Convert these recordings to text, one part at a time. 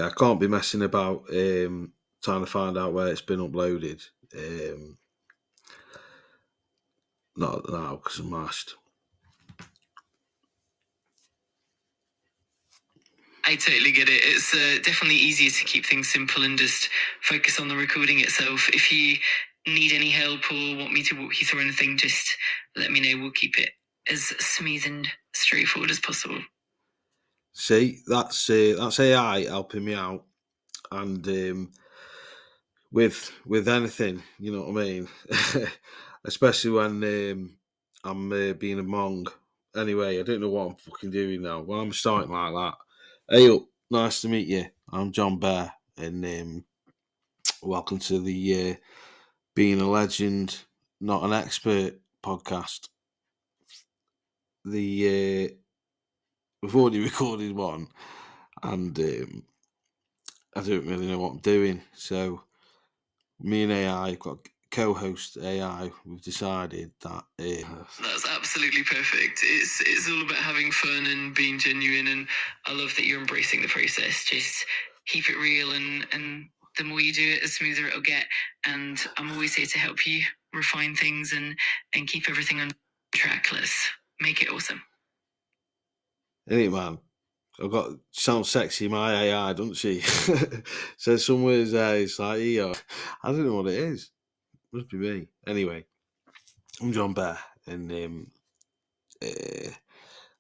I can't be messing about trying to find out where it's been uploaded. Not now because I'm mashed. I totally get it. It's definitely easier to keep things simple and just focus on the recording itself. If you need any help or want me to walk you through anything, just let me know. We'll keep it as smooth and straightforward as possible. See, that's AI helping me out, and with anything, you know what I mean. Especially when I'm being a mong. Anyway, I don't know what I'm fucking doing now. Well, I'm starting like that. Hey up, nice to meet you. I'm Jonny Bear, and welcome to the Being a Legend, Not an Expert podcast. We've already recorded one, and I don't really know what I'm doing. So me and AI, I've got co-host AI. We've decided that That's absolutely perfect. It's all about having fun and being genuine, and I love that you're embracing the process. Just keep it real, and the more you do it, the smoother it'll get. And I'm always here to help you refine things and keep everything on track. Let's make it awesome. Innit, man? I've got sounds sexy, my AI, doesn't she? Says somewhere it's like, I don't know what it is. Must be me. Anyway, I'm Jonny Bear, and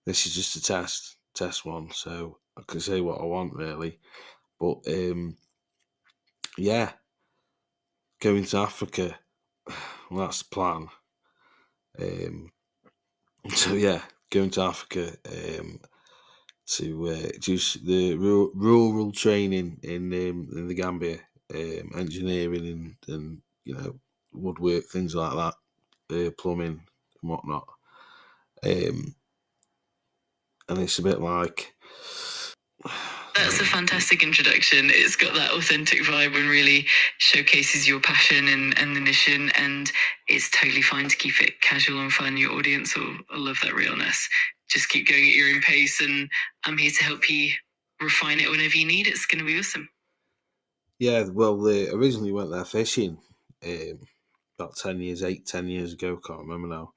this is just a test one, so I can say what I want really. But yeah, going to Africa, well, that's the plan. So yeah, going to Africa to do the rural training in the Gambia, engineering and woodwork, things like that, plumbing and whatnot. And it's a bit like. That's a fantastic introduction. It's got that authentic vibe and really showcases your passion and the mission. And it's totally fine to keep it casual and fun. Your audience will love that realness. Just keep going at your own pace, and I'm here to help you refine it whenever you need. It's going to be awesome. Yeah, well, they originally went there fishing about 10 years ago, can't remember now,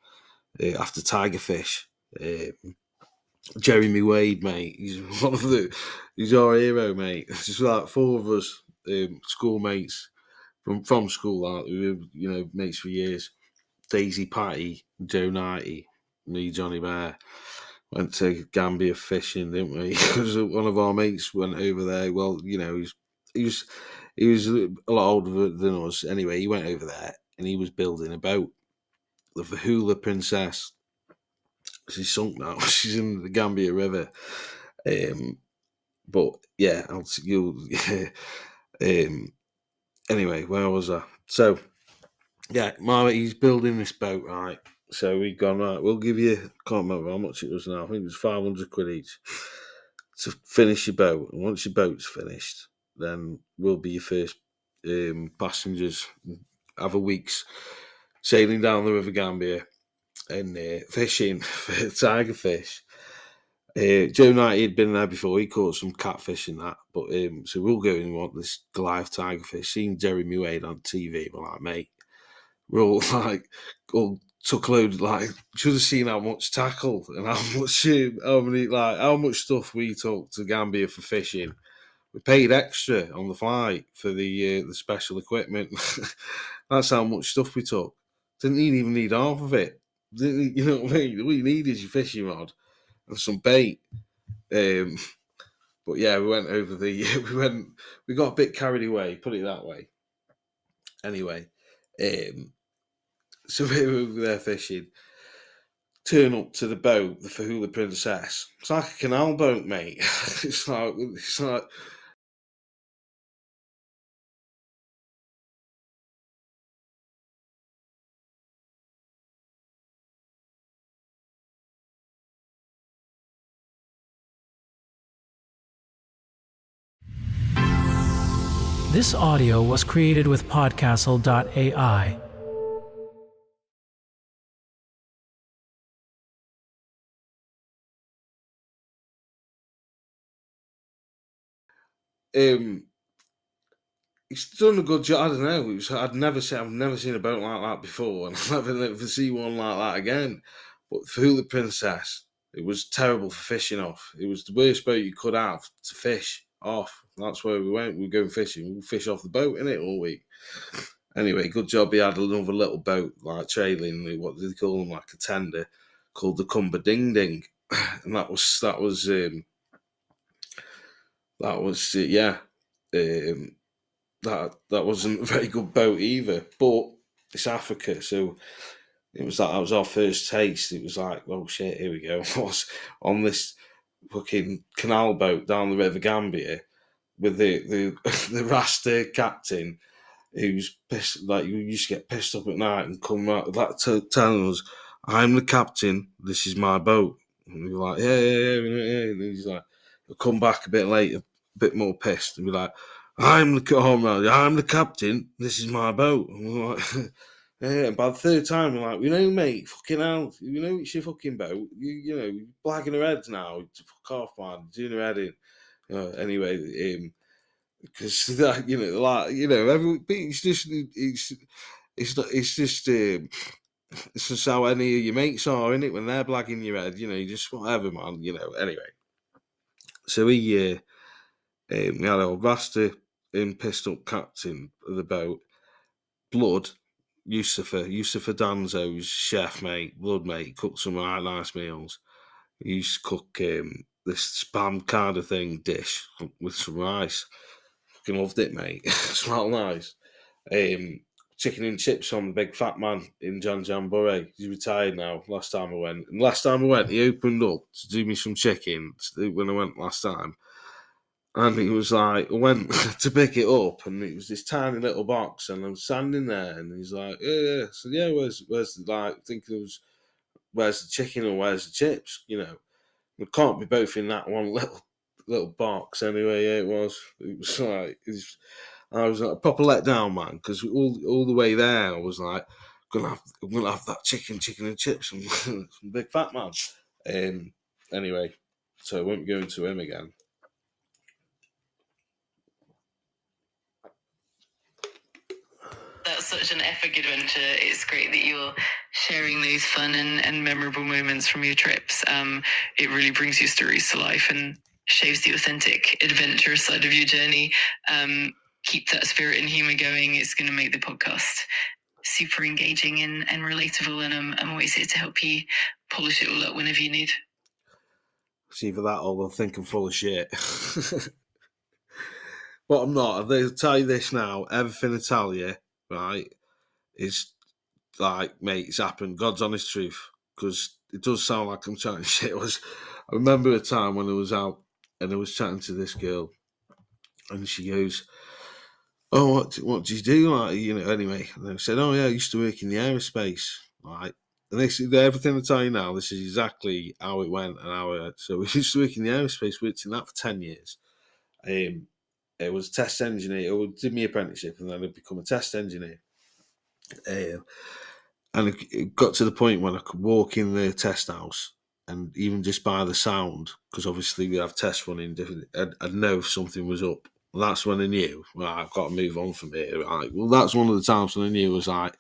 after tiger fish. Jeremy Wade, mate, he's he's our hero, mate. It's just like four of us, schoolmates from school, like, we were, mates for years. Daisy Patty, Joe Knighty, me, Jonny Bear, went to Gambia fishing, didn't we? Because one of our mates went over there. Well, he was a lot older than us. Anyway, he went over there and he was building a boat, the Fahula Princess. She's sunk now. She's in the Gambia River. But yeah, anyway, where was I? So yeah, he's building this boat, right? So we've gone, right, we'll give you, can't remember how much it was now, I think it was 500 quid each to finish your boat. And once your boat's finished, then we'll be your first passengers. Have a week's sailing down the River Gambia and fishing for tiger fish. Joe Knight had been there before. He caught some catfish and that. But so we'll go and want this Goliath tiger fish. Seeing Jeremy Wade on TV, we're like, mate, we're all like, all took a load. Like, should have seen how much tackle and how much stuff we took to Gambia for fishing. We paid extra on the flight for the special equipment. That's how much stuff we took. Didn't even need half of it. You know what I mean? All you need is your fishing rod and some bait. But yeah, we went over we got a bit carried away, put it that way. Anyway, so we were there fishing. Turn up to the boat, the Fahula Princess. It's like a canal boat, mate. it's like This audio was created with Podcastle.ai. He's done a good job. I don't know. I've never seen a boat like that before, and I'll never see one like that again. But the Hula Princess, it was terrible for fishing off. It was the worst boat you could have to fish off. That's where we went. We were going fishing. We fish off the boat in it all week. Anyway, good job he had another little boat, like trailing, what do they call them, like a tender, called the Cumber Ding Ding. And that was yeah. That wasn't a very good boat either. But it's Africa, so it was that was our first taste. It was like, oh shit, here we go. I was on this fucking canal boat down the River Gambia with the the Rasta captain who's pissed, like you used to get pissed up at night and come out like telling us, "I'm the captain. This is my boat." And we were like, yeah. And he's like, he'll come back a bit later, a bit more pissed, and be like, I'm the captain. This is my boat." And we're like, yeah. And by the third time, we're like, mate, fucking hell, it's your fucking boat. You're blagging her heads now. Fuck off, man. Doing her head in. Anyway, because that it's just how any of your mates are, innit? When they're blagging your head, you just whatever, man. Anyway, so we had old Rasta pissed up captain of the boat, Blood, Yusufa Danzo's chef mate, Blood mate, cooked some right nice meals. He used to cook this spam kind of thing dish with some rice. Fucking loved it, mate. Smelled nice. Chicken and chips on the big fat man in John Jamboree. He's retired now. Last time I went, he opened up to do me some chicken when I went last time. And he was like, I went to pick it up, and it was this tiny little box, and I was standing there, and he's like, yeah. So yeah, where's thinking it was, where's the chicken or where's the chips? We can't be both in that one little box anyway. Yeah, it was like I was a proper let down, man, because all the way there I was like, I'm gonna have that chicken and chips and some big fat man. Anyway, so I won't be going to him again. That's such an epic adventure. It's great that you're sharing those fun and memorable moments from your trips. It really brings your stories to life and shows the authentic, adventurous side of your journey. Keep that spirit and humor going. It's going to make the podcast super engaging and relatable. And I'm always here to help you polish it all up whenever you need. It's either that or they'll think I'm full of shit. But I'm not. I'll tell you this now. Everything I tell you, right, is like, mate, it's happened. God's honest truth. Because it does sound like I'm chatting shit. I remember a time when I was out and I was chatting to this girl, and she goes, "Oh, what do you do?" Like, anyway. And I said, "Oh yeah, I used to work in the aerospace." Right. And everything I tell you now, this is exactly how it went and so we used to work in the aerospace, worked in that for 10 years. It was test engineer. I did my apprenticeship and then I'd become a test engineer. And it got to the point when I could walk in the test house and even just by the sound, because obviously we have tests running different, I'd know if something was up. That's when I knew, right, I've got to move on from here. Right. Well, that's one of the times when I knew it was like,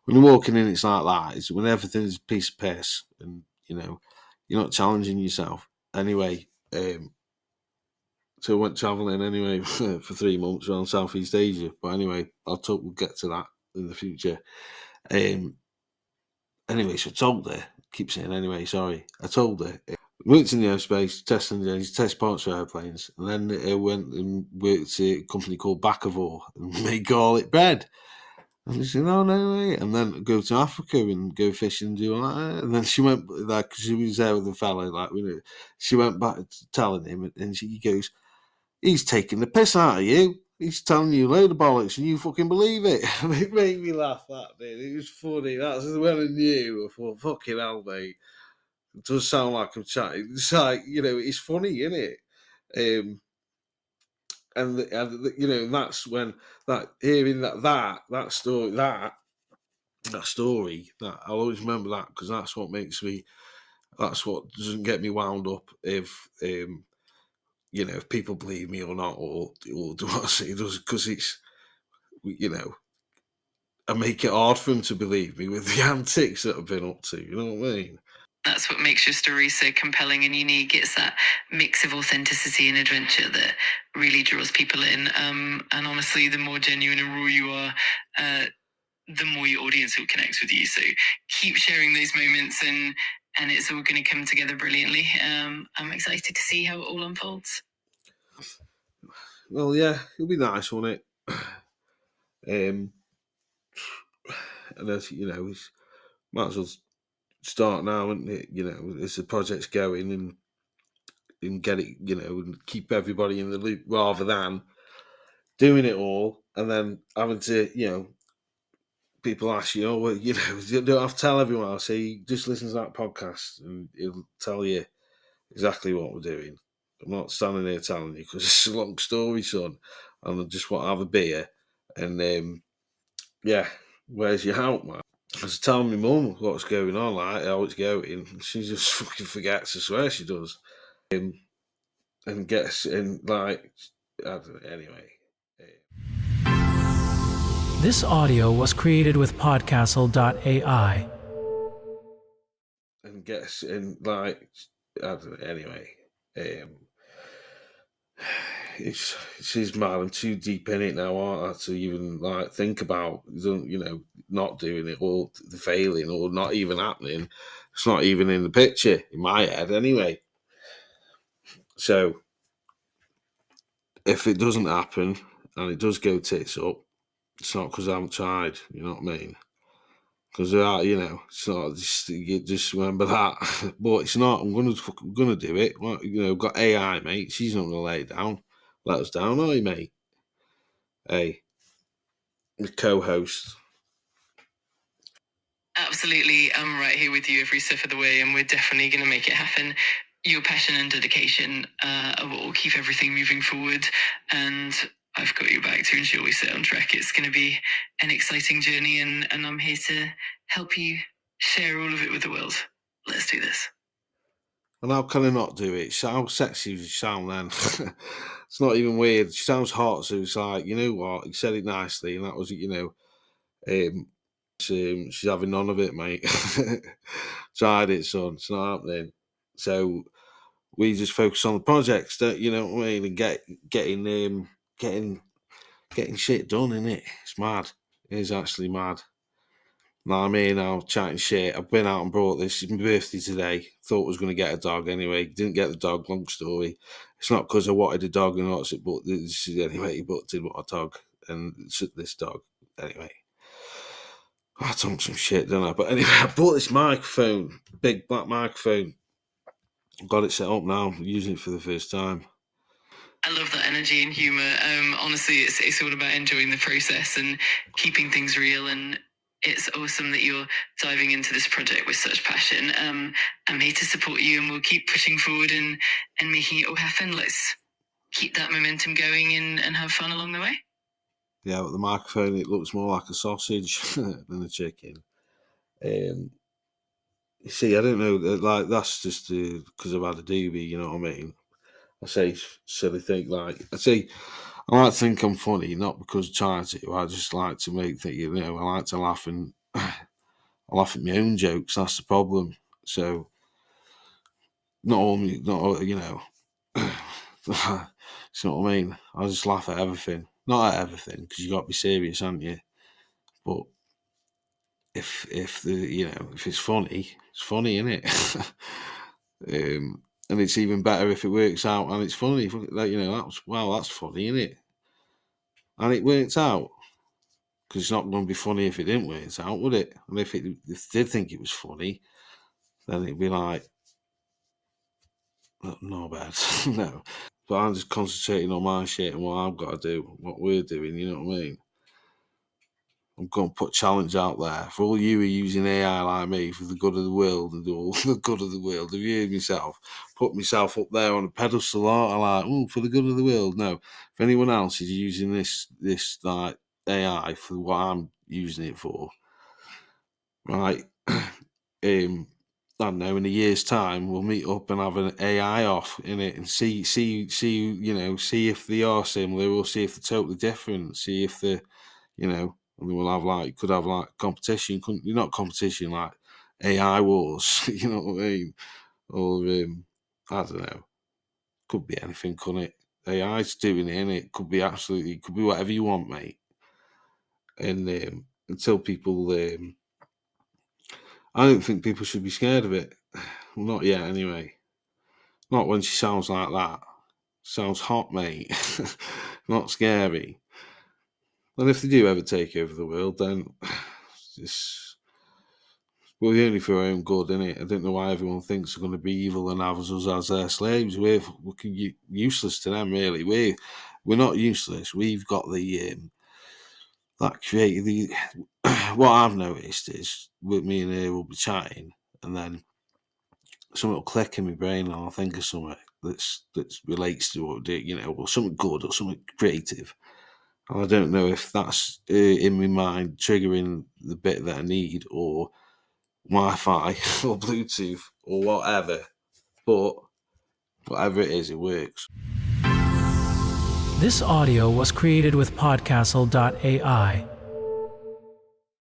when you're walking in, it's like that. It's when everything's a piece of piss and, you're not challenging yourself. Anyway, so I went travelling anyway for 3 months around Southeast Asia. But anyway, we'll get to that in the future. Anyway, so I told her, keep saying anyway, sorry. I told her, worked in the aerospace, test parts for airplanes, and then I went and worked at a company called Bacavor and made garlic bread. And she said, "Oh, no way." And then go to Africa and go fishing and do all that. And then she went, like, she was there with the fella, like, she went back telling him, and he goes, "He's taking the piss out of you. He's telling you a load of bollocks and you fucking believe it." And it made me laugh, that bit. It was funny. That's when I knew. I thought, fucking hell, mate. It does sound like I'm chatting. It's like, it's funny, isn't it? And that's when hearing that story, that I'll always remember that, because that's what doesn't get me wound up if if people believe me or not, or do what I say, does, because it's, I make it hard for them to believe me with the antics that I've been up to. You know what I mean? That's what makes your story so compelling and unique. It's that mix of authenticity and adventure that really draws people in. And honestly, the more genuine and raw you are, the more your audience will connect with you. So keep sharing those moments, and it's all going to come together brilliantly. I'm excited to see how it all unfolds. Well, yeah, it'll be nice, won't it? And as might as well start now, and as the project's going, and get it, and keep everybody in the loop, rather than doing it all and then having to, people ask you, well, you don't have to tell everyone. I'll say, just listen to that podcast and it'll tell you exactly what we're doing. I'm not standing there telling you because it's a long story, son. And I just want to have a beer. And yeah, where's your help, man? I was telling my mum what's going on, like how it's going. She just fucking forgets. I swear she does. And gets in like, I don't know, anyway. This audio was created with podcastle.ai. And gets in like, I don't know, anyway. She's mad. I'm too deep in it now, aren't I, to even like think about, not doing it, or the failing, or not even happening. It's not even in the picture in my head anyway. So if it doesn't happen and it does go tits up, it's not because I haven't tried. You know what I mean? Because there are, it's not just remember that. But it's not. I'm gonna do it. Well, got AI, mate. She's not gonna lay down, let us down, are you, mate? Hey, the co-host. Absolutely. I'm right here with you every step of the way, and we're definitely going to make it happen. Your passion and dedication are what will keep everything moving forward. And I've got your back to ensure we stay on track. It's going to be an exciting journey, and I'm here to help you share all of it with the world. Let's do this. And how can I not do it? How sexy does she sound then? It's not even weird. She sounds hot, so it's like, you know what? He said it nicely, and that was, she's having none of it, mate. Tried it, son. It's not happening. So we just focus on the projects, don't you know what I mean? And getting shit done, innit? It's mad. It is actually mad. Now I'm here now chatting shit. I've been out and brought this. It's my birthday today. Thought I was going to get a dog anyway. Didn't get the dog. Long story. It's not because I wanted a dog or not. But anyway, but did want a dog, and this dog anyway. I talk some shit, don't I? But anyway, I bought this microphone, big black microphone. Got it set up now. I'm using it for the first time. I love that energy and humor. Honestly, it's all about enjoying the process and keeping things real. And it's awesome that you're diving into this project with such passion. I'm here to support you, and we'll keep pushing forward and making it all happen. Let's keep that momentum going and have fun along the way. Yeah, but the microphone, it looks more like a sausage than a chicken. You see, I don't know, like, that's just because I've had a doobie, you know what I mean? I say silly thing, like, I like to think I'm funny, not because I'm trying to, I just like to make things, I like to laugh, and I laugh at my own jokes, that's the problem. So, not all, you know, you know what I mean? I just laugh at everything. Not at everything, because you got to be serious, aren't you? But if if it's funny, it's funny, isn't it? And it's even better if it works out and it's funny. That's funny, isn't it? And it worked out, because it's not going to be funny if it didn't work out, would it? And if they did think it was funny, then it'd be like, no bad, no. But I'm just concentrating on my shit and what I've got to do, what we're doing. You know what I mean? I'm going to put a challenge out there for all you who are using AI like me for the good of the world and do all the good of the world. Have you heard myself? Put myself up there on a pedestal, aren't I? Like, for the good of the world. No, if anyone else is using this like AI for what I'm using it for, right? I don't know, in a year's time, we'll meet up and have an AI off in it and see if they are similar or see if they're totally different. See if they're, and then we'll have could have competition. You're not competition like AI wars. You know what I mean? Or I don't know. Could be anything, couldn't it? AI's doing it, innit? Could be whatever you want, mate. And until people, I don't think people should be scared of it. Well, not yet, anyway. Not when she sounds like that. Sounds hot, mate. Not scary. And if they do ever take over the world, then it's only for our own good, innit? I don't know why everyone thinks they're going to be evil and have us as their slaves. We're useless to them, really. We're not useless. We've got the that creative. What I've noticed is with me and her will be chatting, and then something will click in my brain, and I'll think of something that relates to what we do, or something good or something creative. And I don't know if that's in my mind triggering the bit that I need, or Wi-Fi or Bluetooth or whatever. But whatever it is, it works. This audio was created with Podcastle.ai